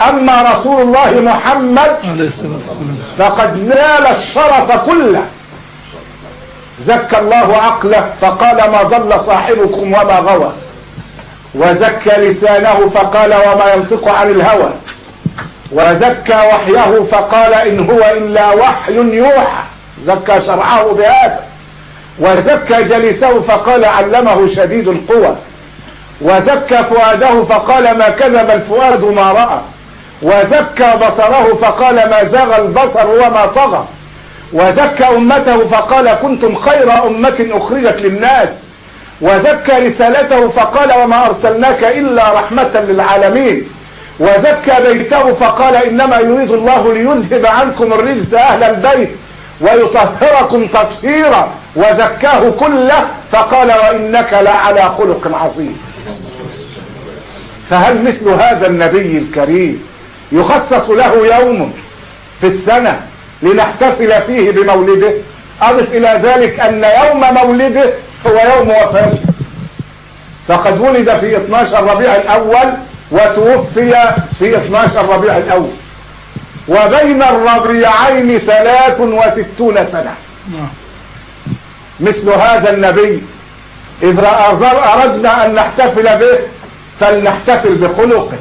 أما رسول الله محمد فقد نال الشرف كله. زكى الله عقله فقال ما ضل صاحبكم وما غوى، وزكى لسانه فقال وما ينطق عن الهوى، وزكى وحيه فقال إن هو إلا وحي يوحى، زكى شرعه بهذا. وزكى جليسه فقال علمه شديد القوى، وزكى فؤاده فقال ما كذب الفؤاد ما رأى، وزكى بصره فقال ما زاغ البصر وما طغى، وزكى أمته فقال كنتم خير أمة أخرجت للناس، وزكى رسالته فقال وما أرسلناك إلا رحمة للعالمين، وزكى بيته فقال إنما يريد الله ليذهب عنكم الرجس أهل البيت ويطهركم تطهيرا، وزكاه كله فقال وإنك لعلى خلق عظيم. فهل مثل هذا النبي الكريم يخصص له يوم في السنة لنحتفل فيه بمولده؟ أضف إلى ذلك أن يوم مولده هو يوم وفاته، فقد ولد في 12 ربيع الأول وتوفي في 12 ربيع الأول، وبين الربيعين 63 سنة. مثل هذا النبي إذا أردنا أن نحتفل به فلنحتفل بخلقه،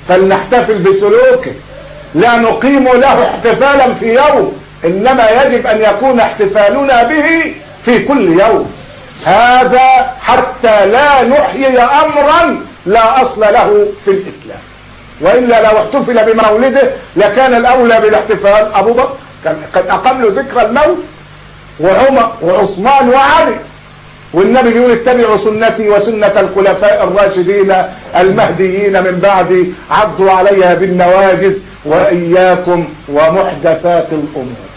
فلنحتفل بسلوكه، لا نقيم له احتفالا في يوم، إنما يجب أن يكون احتفالنا به في كل يوم. هذا حتى لا نحيي أمرا لا أصل له في الإسلام، وإلا لو احتفل بمولده لكان الأولى بالاحتفال أبو بكر، كان قد أقام له ذكرى الموت، وعمر وعثمان وعلي، والنبي بيقول اتبعوا سنتي وسنة الخلفاء الراشدين المهديين من بعدي عضوا عليها بالنواجذ وإياكم ومحدثات الأمور.